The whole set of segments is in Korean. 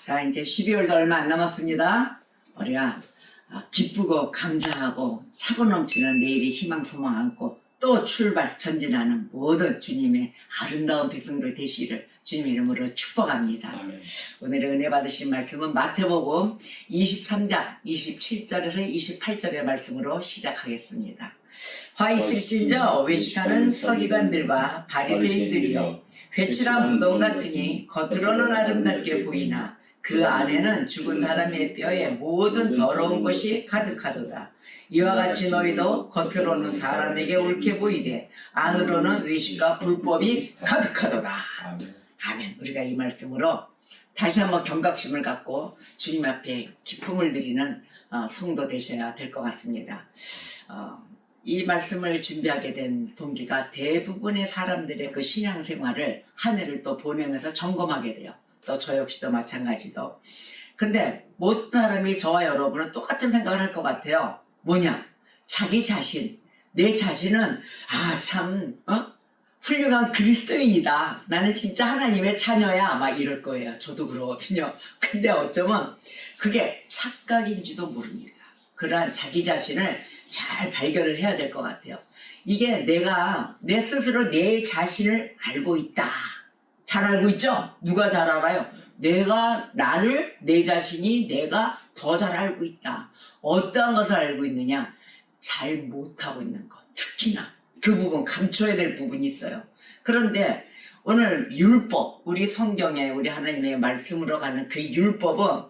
자, 이제 12월도 얼마 안 남았습니다. 우리가 기쁘고 감사하고 차고 넘치는 내일의 희망 소망 안고 또 출발 전진하는 모든 주님의 아름다운 백성들 되시기를 주님의 이름으로 축복합니다. 아멘. 오늘의 은혜 받으신 말씀은 마태복음 23장 27절에서 28절의 말씀으로 시작하겠습니다. 화 있을진저 외식하는 서기관들과 바리새인들이여 회칠한 무덤 같으니 겉으로는 아름답게 보이나 그 안에는 죽은 사람의 뼈에 모든 더러운 것이 가득하도다. 이와 같이 너희도 겉으로는 사람에게 옳게 보이되 안으로는 외식과 불법이 가득하도다. 아멘. 아멘. 우리가 이 말씀으로 다시 한번 경각심을 갖고 주님 앞에 기쁨을 드리는 성도 되셔야 될 것 같습니다. 이 말씀을 준비하게 된 동기가 대부분의 사람들의 그 신앙생활을 한 해를 또 보내면서 점검하게 돼요. 또 저 역시도 마찬가지도. 근데 모든 사람이 저와 여러분은 똑같은 생각을 할 것 같아요. 뭐냐? 자기 자신, 내 자신은 참 훌륭한 그리스도인이다. 나는 진짜 하나님의 자녀야. 막 이럴 거예요. 저도 그러거든요. 근데 어쩌면 그게 착각인지도 모릅니다. 그러한 자기 자신을 잘 발견을 해야 될 것 같아요. 이게 내가 내 스스로 내 자신을 알고 있다. 잘 알고 있죠? 누가 잘 알아요? 내 자신이 내가 더 잘 알고 있다. 어떠한 것을 알고 있느냐? 잘 못하고 있는 것. 특히나 그 부분 감춰야 될 부분이 있어요. 그런데 오늘 율법, 우리 성경에 우리 하나님의 말씀으로 가는 그 율법은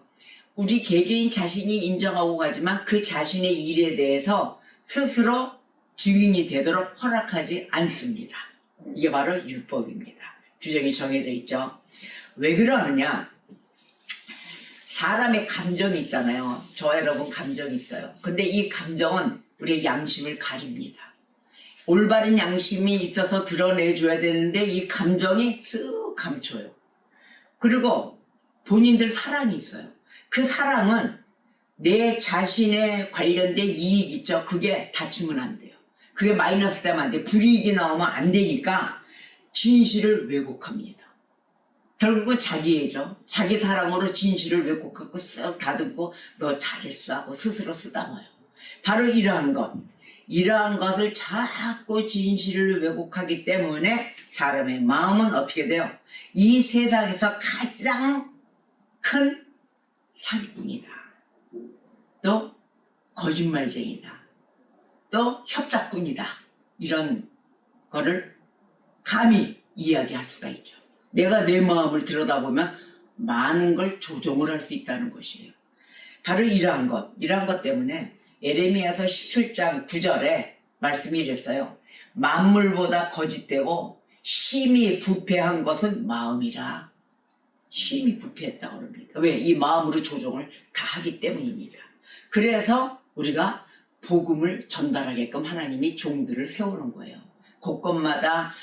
우리 개개인 자신이 인정하고 가지만 그 자신의 일에 대해서 스스로 증인이 되도록 허락하지 않습니다. 이게 바로 율법입니다. 규정이 정해져 있죠. 왜 그러느냐? 사람의 감정이 있잖아요. 저와 여러분 감정이 있어요. 근데 이 감정은 우리의 양심을 가립니다. 올바른 양심이 있어서 드러내줘야 되는데 이 감정이 쓱 감춰요. 그리고 본인들 사랑이 있어요. 그 사랑은 내 자신에 관련된 이익 있죠. 그게 다치면 안 돼요. 그게 마이너스 되면 안 돼요. 불이익이 나오면 안 되니까 진실을 왜곡합니다. 결국은 자기애죠. 자기 사랑으로 진실을 왜곡하고 쓱 다듬고 너 잘했어 하고 스스로 쓰다마요. 바로 이러한 것을 자꾸 진실을 왜곡하기 때문에 사람의 마음은 어떻게 돼요? 이 세상에서 가장 큰 사기꾼이다. 또 거짓말쟁이다. 또 협작꾼이다. 이런 거를 감히 이야기할 수가 있죠. 내가 내 마음을 들여다보면 많은 걸 조종을 할 수 있다는 것이에요. 바로 이러한 것 때문에 에레미야서 17장 9절에 말씀이 이랬어요. 만물보다 거짓되고 심히 부패한 것은 마음이라. 심히 부패했다고 합니다. 왜? 이 마음으로 조종을 다 하기 때문입니다. 그래서 우리가 복음을 전달하게끔 하나님이 종들을 세우는 거예요. 곳곳마다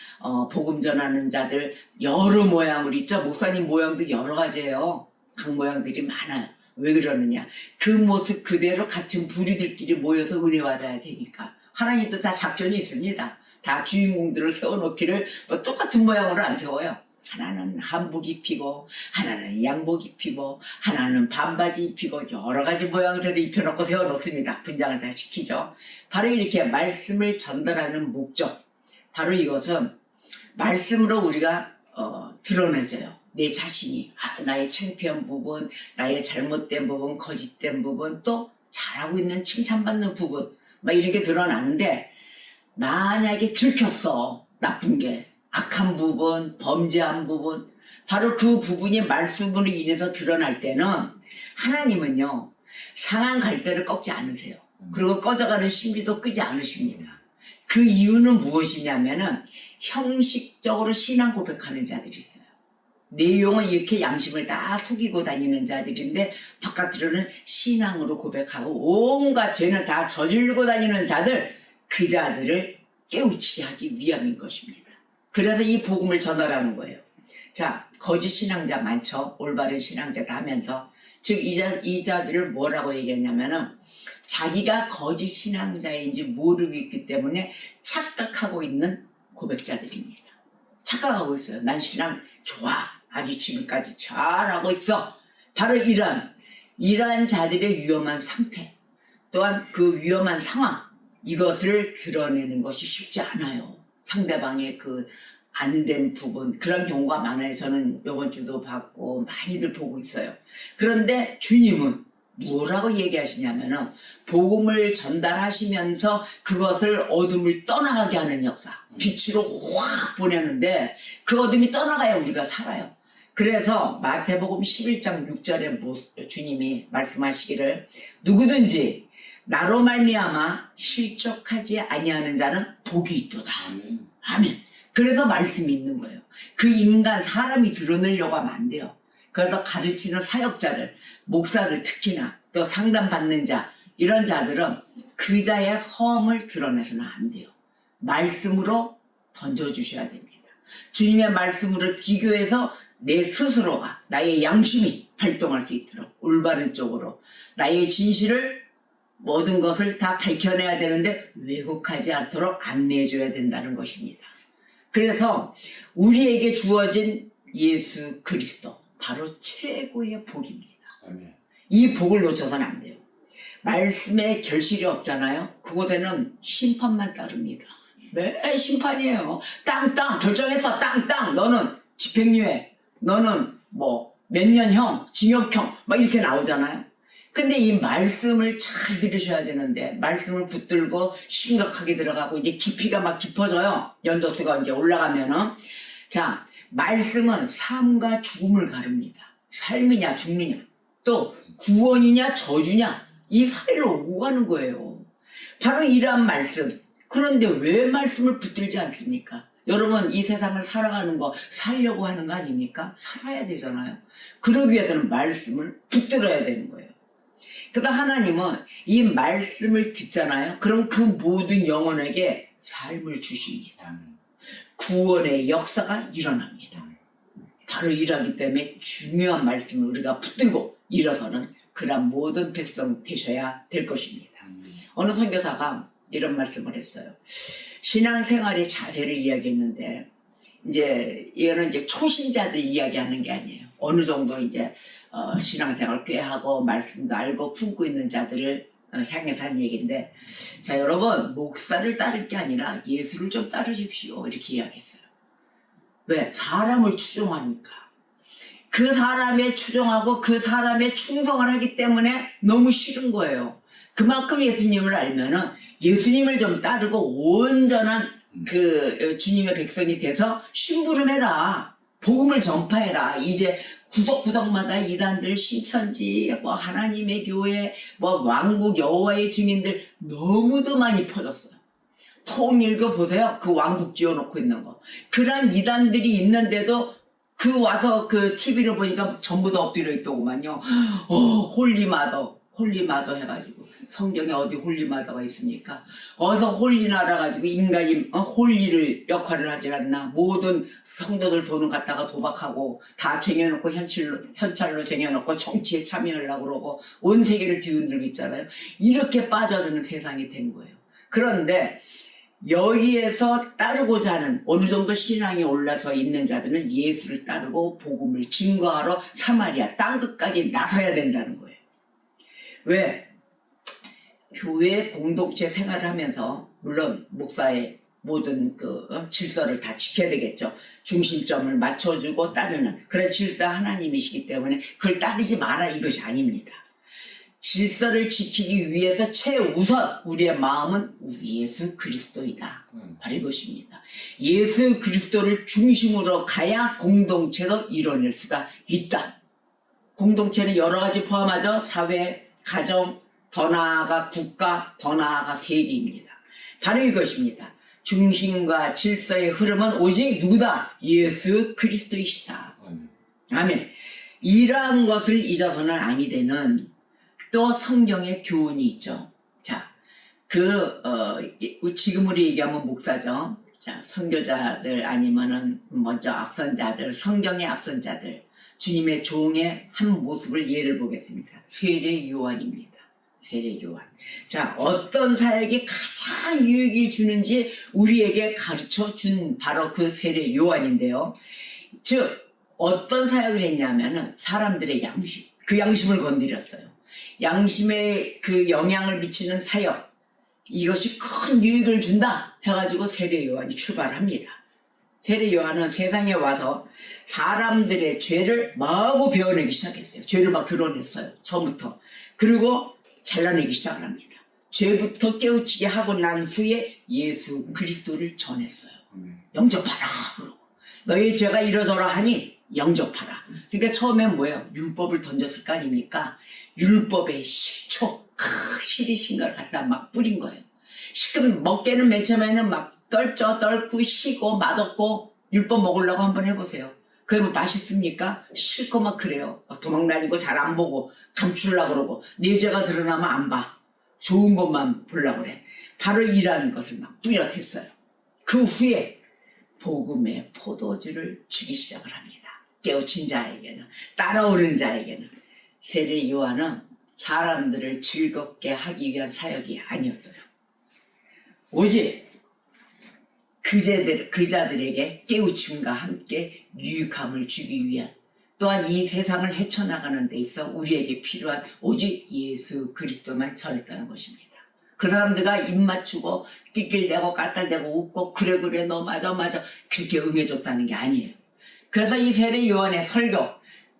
복음 전하는 자들 여러 모양으로 있죠. 목사님 모양도 여러 가지예요. 각 모양들이 많아요. 왜 그러느냐? 그 모습 그대로 같은 부류들끼리 모여서 은혜 받아야 되니까. 하나님도 다 작전이 있습니다. 다 주인공들을 세워놓기를 똑같은 모양으로 안 세워요. 하나는 한복 입히고 하나는 양복 입히고 하나는 반바지 입히고 여러 가지 모양대로 입혀놓고 세워놓습니다. 분장을 다 시키죠. 바로 이렇게 말씀을 전달하는 목적, 바로 이것은 말씀으로 우리가 드러내져요. 내 자신이 나의 창피한 부분, 나의 잘못된 부분, 거짓된 부분, 또 잘하고 있는 칭찬받는 부분 막 이렇게 드러나는데 만약에 들켰어. 나쁜 게 악한 부분, 범죄한 부분, 바로 그 부분이 말씀으로 인해서 드러날 때는 하나님은요 상한 갈대를 꺾지 않으세요. 그리고 꺼져가는 심지도 끄지 않으십니다. 그 이유는 무엇이냐면은 형식적으로 신앙 고백하는 자들이 있어요. 내용은 이렇게 양심을 다 속이고 다니는 자들인데 바깥으로는 신앙으로 고백하고 온갖 죄는 다 저지르고 다니는 자들, 그 자들을 깨우치게 하기 위함인 것입니다. 그래서 이 복음을 전달하는 거예요. 자, 거짓 신앙자 많죠. 올바른 신앙자다 하면서 즉 이 자들을 뭐라고 얘기했냐면은 자기가 거짓 신앙자인지 모르고 있기 때문에 착각하고 있는 고백자들입니다. 착각하고 있어요. 난 신앙 좋아. 아주 지금까지 잘하고 있어. 바로 이러한 자들의 위험한 상태, 또한 그 위험한 상황, 이것을 드러내는 것이 쉽지 않아요. 상대방의 그 안 된 부분, 그런 경우가 많아요. 저는 이번 주도 봤고 많이들 보고 있어요. 그런데 주님은 뭐라고 얘기하시냐면은 복음을 전달하시면서 그것을 어둠을 떠나가게 하는 역사, 빛으로 확 보내는데 그 어둠이 떠나가야 우리가 살아요. 그래서 마태복음 11장 6절에 주님이 말씀하시기를 누구든지 나로 말미암아 실족하지 아니하는 자는 복이 있도다. 아멘. 그래서 말씀이 있는 거예요. 그 인간 사람이 드러내려고 하면 안 돼요. 그래서 가르치는 사역자들, 목사들 특히나 또 상담받는 자, 이런 자들은 그 자의 허물을 드러내서는 안 돼요. 말씀으로 던져주셔야 됩니다. 주님의 말씀으로 비교해서 내 스스로가, 나의 양심이 발동할 수 있도록 올바른 쪽으로 나의 진실을, 모든 것을 다 밝혀내야 되는데 왜곡하지 않도록 안내해줘야 된다는 것입니다. 그래서 우리에게 주어진 예수 그리스도, 바로 최고의 복입니다. 아멘. 이 복을 놓쳐서는 안 돼요. 말씀에 결실이 없잖아요. 그곳에는 심판만 따릅니다. 네, 심판이에요. 땅 결정했어. 땅 너는 집행유예, 너는 뭐 몇 년형, 징역형 막 이렇게 나오잖아요. 근데 이 말씀을 잘 들으셔야 되는데 말씀을 붙들고 심각하게 들어가고 이제 깊이가 막 깊어져요. 연도수가 이제 올라가면은. 자, 말씀은 삶과 죽음을 가릅니다. 삶이냐 죽느냐, 또 구원이냐 저주냐, 이 사이로 오고 가는 거예요. 바로 이러한 말씀. 그런데 왜 말씀을 붙들지 않습니까? 여러분, 이 세상을 살아가는 거, 살려고 하는 거 아닙니까? 살아야 되잖아요. 그러기 위해서는 말씀을 붙들어야 되는 거예요. 그러니까 하나님은 이 말씀을 듣잖아요. 그럼 그 모든 영혼에게 삶을 주십니다. 구원의 역사가 일어납니다. 바로 이러기 때문에 중요한 말씀을 우리가 붙들고 일어서는 그런 모든 백성 되셔야 될 것입니다. 어느 선교사가 이런 말씀을 했어요. 신앙생활의 자세를 이야기했는데, 이거는 초신자들 이야기하는 게 아니에요. 어느 정도 신앙생활 꽤 하고 말씀도 알고 품고 있는 자들을 향해서 한 얘기인데, 자, 여러분, 목사를 따를 게 아니라 예수를 좀 따르십시오. 이렇게 이야기했어요. 왜? 사람을 추종하니까. 그 사람에 추종하고 그 사람에 충성을 하기 때문에 너무 싫은 거예요. 그만큼 예수님을 알면은 예수님을 좀 따르고 온전한 그 주님의 백성이 돼서 심부름해라. 복음을 전파해라. 이제 구석구석마다 이단들, 신천지, 뭐 하나님의 교회, 뭐 왕국 여호와의 증인들 너무도 많이 퍼졌어요. 통 읽어보세요. 그 왕국 지어놓고 있는 거. 그런 이단들이 있는데도 그 와서 그 TV를 보니까 전부 다 엎드려 있더구만요. 홀리마더 해가지고. 성경에 어디 홀리마더가 있습니까? 어디서 홀리나 알아가지고 인간이 홀리를 역할을 하지 않나. 모든 성도들 돈을 갖다가 도박하고 다 쟁여놓고 현찰로 쟁여놓고 정치에 참여하려고 그러고 온 세계를 뒤흔들고 있잖아요. 이렇게 빠져드는 세상이 된 거예요. 그런데 여기에서 따르고자 하는 어느 정도 신앙이 올라서 있는 자들은 예수를 따르고 복음을 증거하러 사마리아 땅끝까지 나서야 된다는 거예요. 왜? 교회 공동체 생활을 하면서 물론 목사의 모든 질서를 다 지켜야 되겠죠. 중심점을 맞춰주고 따르는 그런 질서 하나님이시기 때문에 그걸 따르지 마라 이것이 아닙니다. 질서를 지키기 위해서 최우선 우리의 마음은 우리 예수 그리스도이다. 바로 이것입니다. 예수 그리스도를 중심으로 가야 공동체도 이뤄낼 수가 있다. 공동체는 여러 가지 포함하죠. 사회, 가정, 더 나아가 국가, 더 나아가 세계입니다. 바로 이것입니다. 중심과 질서의 흐름은 오직 누구다? 예수 그리스도이시다. 아멘. 이러한 것을 잊어서는 아니 되는 또 성경의 교훈이 있죠. 자, 지금으로 얘기하면 목사죠. 자, 선교자들 아니면은 먼저 앞선자들, 성경의 앞선자들, 주님의 종의 한 모습을 예를 보겠습니다. 세례 요한입니다. 세례 요한. 자, 어떤 사역이 가장 유익을 주는지 우리에게 가르쳐 준 바로 그 세례 요한인데요. 즉, 어떤 사역을 했냐면은 사람들의 양심, 그 양심을 건드렸어요. 양심에 그 영향을 미치는 사역, 이것이 큰 유익을 준다 해가지고 세례 요한이 출발합니다. 세례 요한은 세상에 와서 사람들의 죄를 마구 베어내기 시작했어요. 죄를 막 드러냈어요. 처음부터. 그리고 잘라내기 시작을 합니다. 죄부터 깨우치게 하고 난 후에 예수 그리스도를 전했어요. 영접하라 그러고, 너희 죄가 이러저러 하니 영접하라. 그러니까 처음엔 뭐예요? 율법을 던졌을 거 아닙니까? 율법의 식초, 시리신 걸 갖다 막 뿌린 거예요. 시큼 먹게는 맨 처음에는 막 떨고 시고 맛없고, 율법 먹으려고 한번 해보세요. 그러면 맛있습니까? 싫고 막 그래요. 막 도망다니고 잘 안 보고 감추려고 그러고, 내 죄가 드러나면 안 봐. 좋은 것만 보려고 그래. 바로 이라는 것을 막 뿌려댔어요. 그 후에 복음의 포도주를 주기 시작을 합니다. 깨우친 자에게는, 따라오는 자에게는. 세례 요한은 사람들을 즐겁게 하기 위한 사역이 아니었어요. 오직 그 자들에게 깨우침과 함께 유익함을 주기 위한, 또한 이 세상을 헤쳐나가는 데 있어 우리에게 필요한 오직 예수 그리스도만 전했다는 것입니다. 그 사람들과 입 맞추고 낄낄대고 깔깔대고 웃고 그래 너 맞아 그렇게 응해줬다는 게 아니에요. 그래서 이 세례 요한의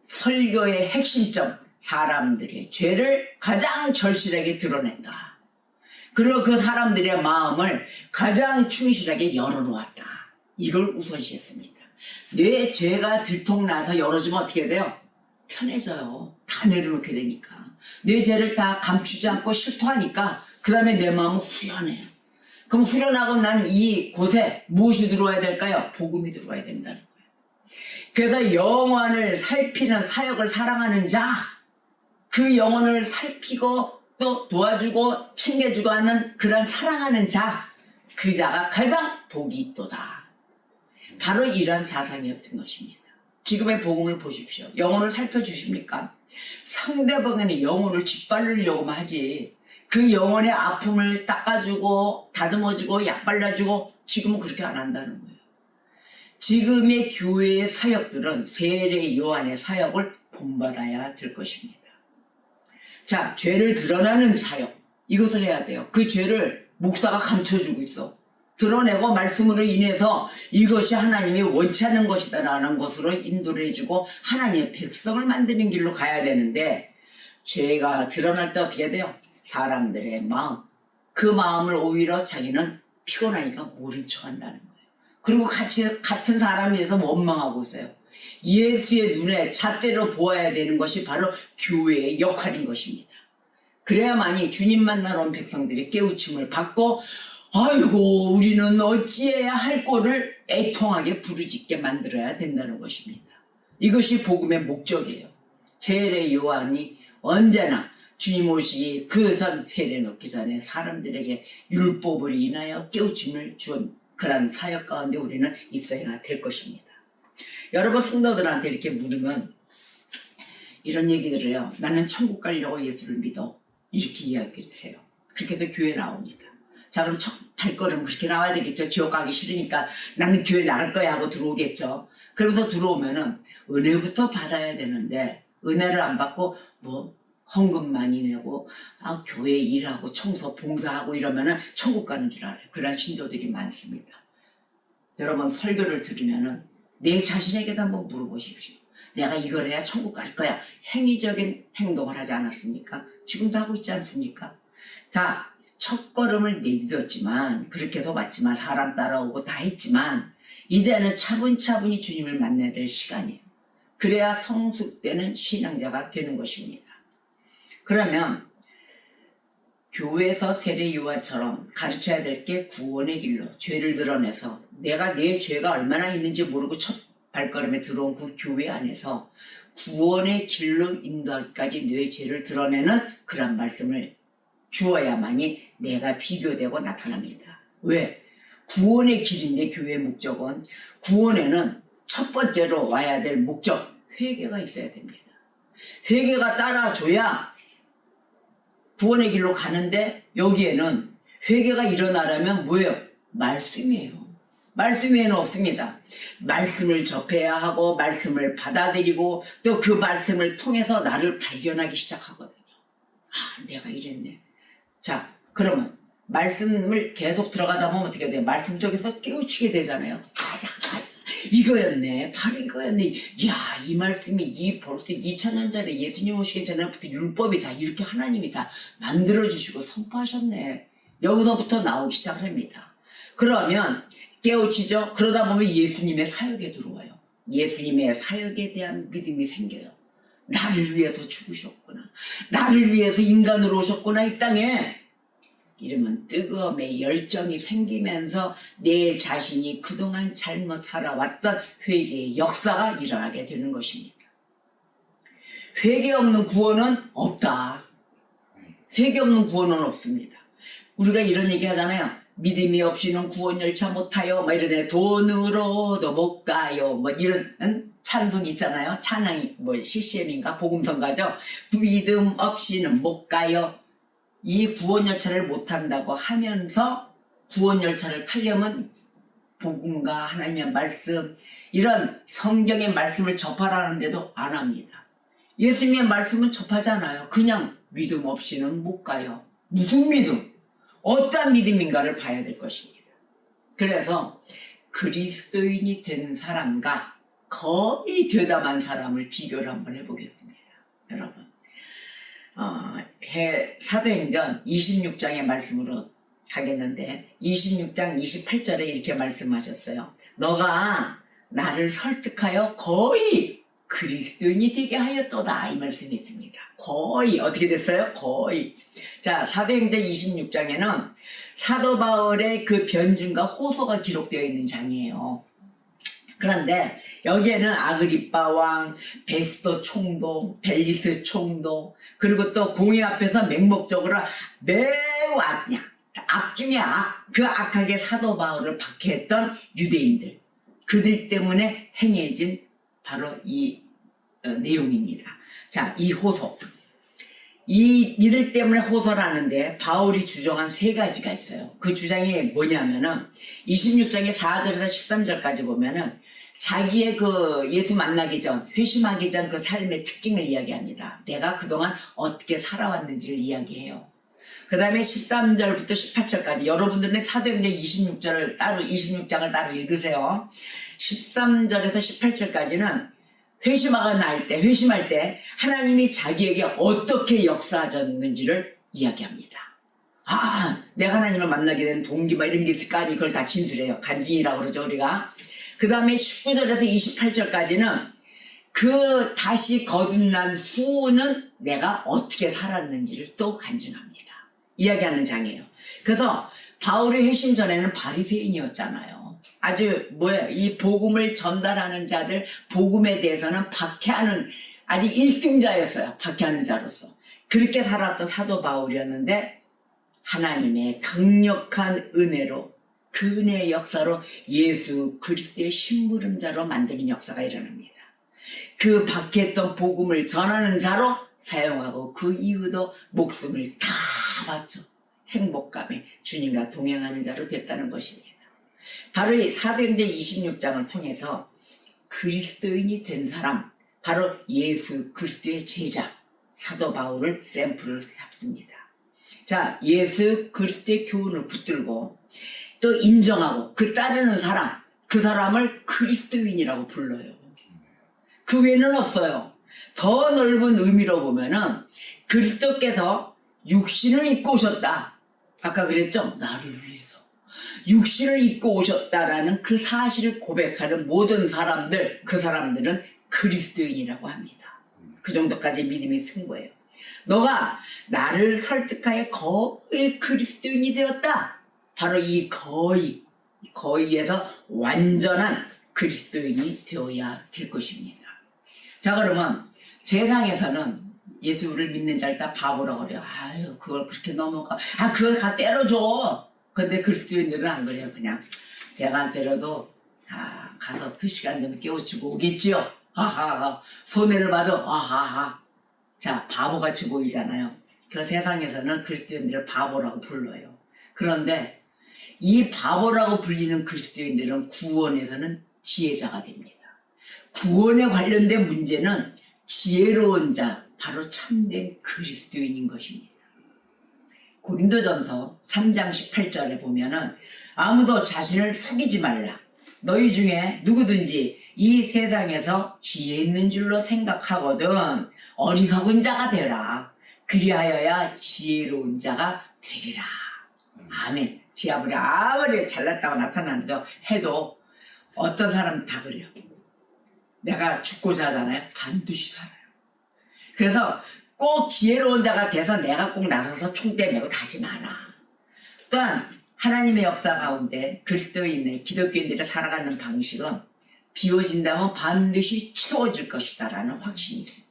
설교의 핵심점, 사람들의 죄를 가장 절실하게 드러낸다. 그리고 그 사람들의 마음을 가장 충실하게 열어놓았다. 이걸 우선시했습니다. 내 죄가 들통나서 열어주면 어떻게 돼요? 편해져요. 다 내려놓게 되니까. 내 죄를 다 감추지 않고 실토하니까 그 다음에 내 마음은 후련해요. 그럼 후련하고 난 이 곳에 무엇이 들어와야 될까요? 복음이 들어와야 된다는 거예요. 그래서 영혼을 살피는 사역을 사랑하는 자, 그 영혼을 살피고 또 도와주고 챙겨주고 하는 그런 사랑하는 자, 그 자가 가장 복이 있도다. 바로 이러한 사상이었던 것입니다. 지금의 복음을 보십시오. 영혼을 살펴주십니까? 상대방의 영혼을 짓밟으려고만 하지, 그 영혼의 아픔을 닦아주고 다듬어주고 약 발라주고 지금은 그렇게 안 한다는 거예요. 지금의 교회의 사역들은 세례 요한의 사역을 본받아야 될 것입니다. 자, 죄를 드러나는 사역, 이것을 해야 돼요. 그 죄를 목사가 감춰주고 있어. 드러내고 말씀으로 인해서 이것이 하나님이 원치 않는 것이다 라는 것으로 인도를 해주고 하나님의 백성을 만드는 길로 가야 되는데, 죄가 드러날 때 어떻게 돼요? 사람들의 마음, 그 마음을 오히려 자기는 피곤하니까 모른 척 한다는 거예요. 그리고 같은 사람에 대해서 원망하고 있어요. 예수의 눈에 잣대로 보아야 되는 것이 바로 교회의 역할인 것입니다. 그래야만이 주님 만나러 온 백성들이 깨우침을 받고, 아이고 우리는 어찌해야 할 꼴을 애통하게 부르짖게 만들어야 된다는 것입니다. 이것이 복음의 목적이에요. 세례 요한이 언제나 주님 오시기 그 전 세례 놓기 전에 사람들에게 율법을 인하여 깨우침을 준 그런 사역 가운데 우리는 있어야 될 것입니다. 여러분 성도들한테 이렇게 물으면 이런 얘기를 해요. 나는 천국 가려고 예수를 믿어. 이렇게 이야기를 해요. 그렇게 해서 교회 나옵니다. 자, 그럼 첫 발걸음 그렇게 나와야 되겠죠. 지옥 가기 싫으니까 나는 교회 나갈 거야 하고 들어오겠죠. 그러면서 들어오면은 은혜부터 받아야 되는데, 은혜를 안 받고 뭐 헌금 많이 내고 교회 일하고 청소 봉사하고 이러면은 천국 가는 줄 알아요. 그런 신도들이 많습니다. 여러분 설교를 들으면은 내 자신에게도 한번 물어보십시오. 내가 이걸 해야 천국 갈 거야. 행위적인 행동을 하지 않았습니까? 지금도 하고 있지 않습니까? 자, 첫걸음을 내딛었지만, 그렇게 해서 왔지만, 사람 따라오고 다 했지만, 이제는 차분차분히 주님을 만나야 될 시간이에요. 그래야 성숙되는 신앙자가 되는 것입니다. 그러면 교회에서 세례 요한처럼 가르쳐야 될 게 구원의 길로 죄를 드러내서 내가 내 죄가 얼마나 있는지 모르고 첫 발걸음에 들어온 그 교회 안에서 구원의 길로 인도하기까지 내 죄를 드러내는 그런 말씀을 주어야만이 내가 비교되고 나타납니다. 왜? 구원의 길인데 교회의 목적은, 구원에는 첫 번째로 와야 될 목적, 회개가 있어야 됩니다. 회개가 따라줘야 구원의 길로 가는데, 여기에는 회개가 일어나려면 뭐예요? 말씀이에요. 말씀 외에는 없습니다. 말씀을 접해야 하고 말씀을 받아들이고 또 그 말씀을 통해서 나를 발견하기 시작하거든요. 아, 내가 이랬네. 자, 그러면 말씀을 계속 들어가다 보면 어떻게 돼요? 말씀 속에서 깨우치게 되잖아요. 맞아. 이거였네. 바로 이거였네. 이야, 이 말씀이 벌써 2000년 전에 예수님 오시기 전에부터 율법이 다 이렇게 하나님이 다 만들어주시고 선포하셨네. 여기서부터 나오기 시작합니다. 그러면 깨우치죠? 그러다 보면 예수님의 사역에 들어와요. 예수님의 사역에 대한 믿음이 생겨요. 나를 위해서 죽으셨구나. 나를 위해서 인간으로 오셨구나, 이 땅에. 이러면 뜨거움의 열정이 생기면서 내 자신이 그동안 잘못 살아왔던 회개의 역사가 일어나게 되는 것입니다. 회개 없는 구원은 없다. 회개 없는 구원은 없습니다. 우리가 이런 얘기 하잖아요. 믿음이 없이는 구원 열차 못 타요. 막 이러잖아요. 돈으로도 못 가요. 뭐 이런 찬송 있잖아요. 찬양이 CCM인가 복음성가죠. 믿음 없이는 못 가요. 이 구원 열차를 못 탄다고 하면서 구원 열차를 타려면 복음과 하나님의 말씀, 이런 성경의 말씀을 접하라는데도 안 합니다. 예수님의 말씀은 접하지 않아요. 그냥 믿음 없이는 못 가요. 무슨 믿음? 어떤 믿음인가를 봐야 될 것입니다. 그래서 그리스도인이 된 사람과 거의 되담한 사람을 비교를 한번 해보겠습니다. 여러분, 사도행전 26장의 말씀으로 가겠는데 26장 28절에 이렇게 말씀하셨어요. 너가 나를 설득하여 거의 그리스도인이 되게 하였도다, 이 말씀이 있습니다. 거의 어떻게 됐어요? 거의. 자, 사도행전 26장에는 사도 바울의 그 변증과 호소가 기록되어 있는 장이에요. 그런데 여기에는 아그리빠 왕, 베스도 총독, 벨리스 총독, 그리고 또 공회 앞에서 맹목적으로 매우 악 중에 악, 그 악하게 사도 바울을 박해했던 유대인들, 그들 때문에 행해진 바로 이 내용입니다. 자, 이 호소, 이들 때문에 호소를 하는데 바울이 주장한 세 가지가 있어요. 그 주장이 뭐냐면은 26장의 4절에서 13절까지 보면은 자기의 그 예수 만나기 전, 회심하기 전 그 삶의 특징을 이야기합니다. 내가 그동안 어떻게 살아왔는지를 이야기해요. 그 다음에 13절부터 18절까지, 여러분들은 사도행전 26장을 따로 읽으세요. 13절에서 18절까지는 회심할 때 하나님이 자기에게 어떻게 역사하셨는지를 이야기합니다. 내가 하나님을 만나게 된 동기 막 이런 게 있을까 하니 그걸 다 진술해요. 간증이라고 그러죠, 우리가. 그 다음에 19절에서 28절까지는 그 다시 거듭난 후는 내가 어떻게 살았는지를 또 간증합니다. 이야기하는 장이에요. 그래서 바울의 회심 전에는 바리새인이었잖아요. 아주 이 복음을 전달하는 자들, 복음에 대해서는 박해하는 아주 1등자였어요. 박해하는 자로서. 그렇게 살았던 사도 바울이었는데 하나님의 강력한 은혜로, 그 은혜의 역사로 예수 그리스도의 심부름자로 만드는 역사가 일어납니다. 그 박해했던 복음을 전하는 자로 사용하고 그 이후도 목숨을 다 바쳐 행복감에 주님과 동행하는 자로 됐다는 것입니다. 바로 이 사도행전 26장을 통해서 그리스도인이 된 사람, 바로 예수 그리스도의 제자 사도 바울을 샘플을 삼습니다. 자, 예수 그리스도의 교훈을 붙들고 또 인정하고 그 따르는 사람, 그 사람을 그리스도인이라고 불러요. 그 외에는 없어요. 더 넓은 의미로 보면은 그리스도께서 육신을 입고 오셨다. 아까 그랬죠? 나를 위해서. 육신을 입고 오셨다라는 그 사실을 고백하는 모든 사람들, 그 사람들은 그리스도인이라고 합니다. 그 정도까지 믿음이 쓴 거예요. 너가 나를 설득하여 거의 그리스도인이 되었다. 바로 이 거의에서 완전한 그리스도인이 되어야 될 것입니다. 자, 그러면 세상에서는 예수를 믿는 자를 다 바보라고 그래요. 그걸 그렇게 넘어가. 그걸 다 때려줘. 근데 그리스도인들은 안 그래요. 그냥 내가 안 때려도 가서 그 시간 되면 깨우치고 오겠지요. 손해를 받아. 자, 바보같이 보이잖아요. 그 세상에서는 그리스도인들을 바보라고 불러요. 그런데 이 바보라고 불리는 그리스도인들은 구원에서는 지혜자가 됩니다. 구원에 관련된 문제는 지혜로운 자, 바로 참된 그리스도인인 것입니다. 고린도전서 3장 18절에 보면은 아무도 자신을 속이지 말라. 너희 중에 누구든지 이 세상에서 지혜 있는 줄로 생각하거든 어리석은 자가 되라. 그리하여야 지혜로운 자가 되리라. 아멘. 지아무리 아무리 잘났다고 나타난다 해도 어떤 사람은 다 그래요. 내가 죽고자 하잖아요. 반드시 살아요. 그래서 꼭 지혜로운 자가 돼서 내가 꼭 나서서 총대 메고 하지 마라. 또한 하나님의 역사 가운데 그리스도인의 기독교인들이 살아가는 방식은 비워진다면 반드시 채워질 것이다 라는 확신이 있습니다.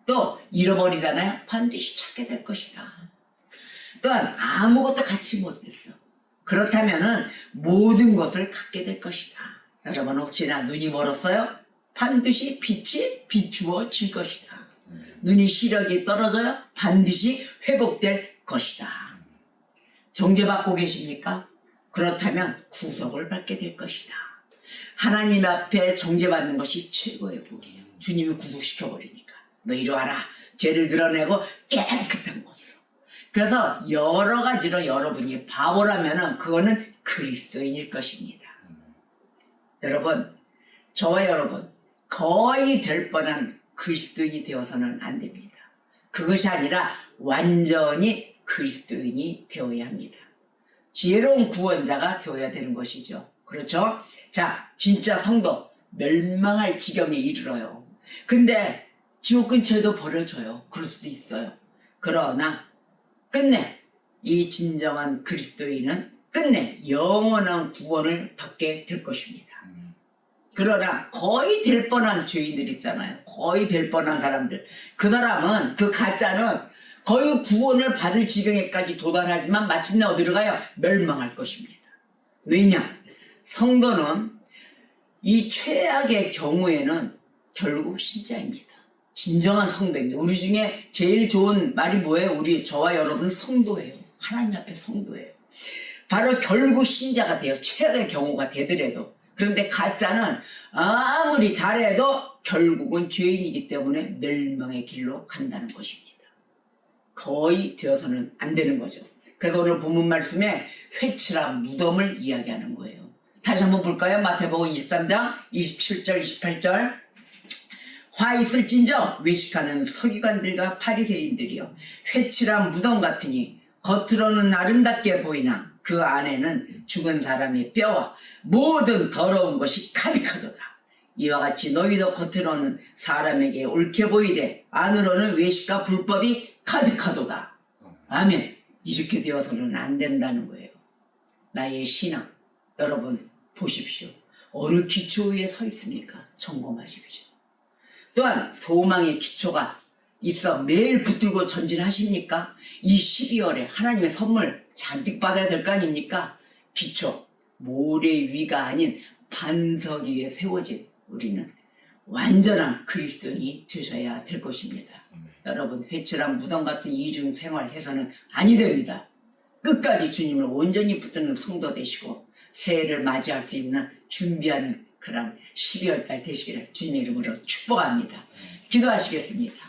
또 잃어버리잖아요. 반드시 찾게 될 것이다. 또한 아무것도 갖지 못했어. 그렇다면은 모든 것을 갖게 될 것이다. 여러분 혹시나 눈이 멀었어요? 반드시 빛이 비추어질 것이다. 눈이 시력이 떨어져요? 반드시 회복될 것이다. 정죄받고 계십니까? 그렇다면 구속을 받게 될 것이다. 하나님 앞에 정죄받는 것이 최고의 복이에요. 주님이 구속시켜버리니까. 너 이리 와라. 죄를 드러내고 깨끗한 것으로. 그래서 여러 가지로 여러분이 바보라면은 그거는 그리스도인일 것입니다. 여러분, 저와 여러분 거의 될 뻔한 그리스도인이 되어서는 안 됩니다. 그것이 아니라 완전히 그리스도인이 되어야 합니다. 지혜로운 구원자가 되어야 되는 것이죠. 그렇죠? 자, 진짜 성도 멸망할 지경에 이르러요. 근데 지옥 근처에도 버려져요. 그럴 수도 있어요. 그러나 끝내 이 진정한 그리스도인은 끝내 영원한 구원을 받게 될 것입니다. 그러나 거의 될 뻔한 죄인들 있잖아요. 거의 될 뻔한 사람들. 그 사람은, 그 가짜는 거의 구원을 받을 지경에까지 도달하지만 마침내 어디로 가요? 멸망할 것입니다. 왜냐? 성도는 이 최악의 경우에는 결국 신자입니다. 진정한 성도입니다. 우리 중에 제일 좋은 말이 뭐예요? 저와 여러분 성도예요. 하나님 앞에 성도예요. 바로 결국 신자가 돼요. 최악의 경우가 되더라도. 그런데 가짜는 아무리 잘해도 결국은 죄인이기 때문에 멸망의 길로 간다는 것입니다. 거의 되어서는 안 되는 거죠. 그래서 오늘 본문 말씀에 회칠한 무덤을 이야기하는 거예요. 다시 한번 볼까요? 마태복음 23장 27절 28절. 화 있을진저 외식하는 서기관들과 바리새인들이여 회칠한 무덤 같으니 겉으로는 아름답게 보이나 그 안에는 죽은 사람의 뼈와 모든 더러운 것이 가득하도다. 이와 같이 너희도 겉으로는 사람에게 옳게 보이되 안으로는 외식과 불법이 가득하도다. 아멘. 이렇게 되어서는 안 된다는 거예요. 나의 신앙 여러분 보십시오. 어느 기초 위에 서 있습니까? 점검하십시오. 또한 소망의 기초가 있어 매일 붙들고 전진하십니까? 이 12월에 하나님의 선물 잔뜩 받아야 될 거 아닙니까? 기초, 모래 위가 아닌 반석 위에 세워진 우리는 완전한 그리스도인이 되셔야 될 것입니다. 여러분 회칠한 무덤 같은 이중 생활해서는 아니 됩니다. 끝까지 주님을 온전히 붙드는 성도 되시고 새해를 맞이할 수 있는 준비하는 그런 12월달 되시기를 주님의 이름으로 축복합니다. 기도하시겠습니다.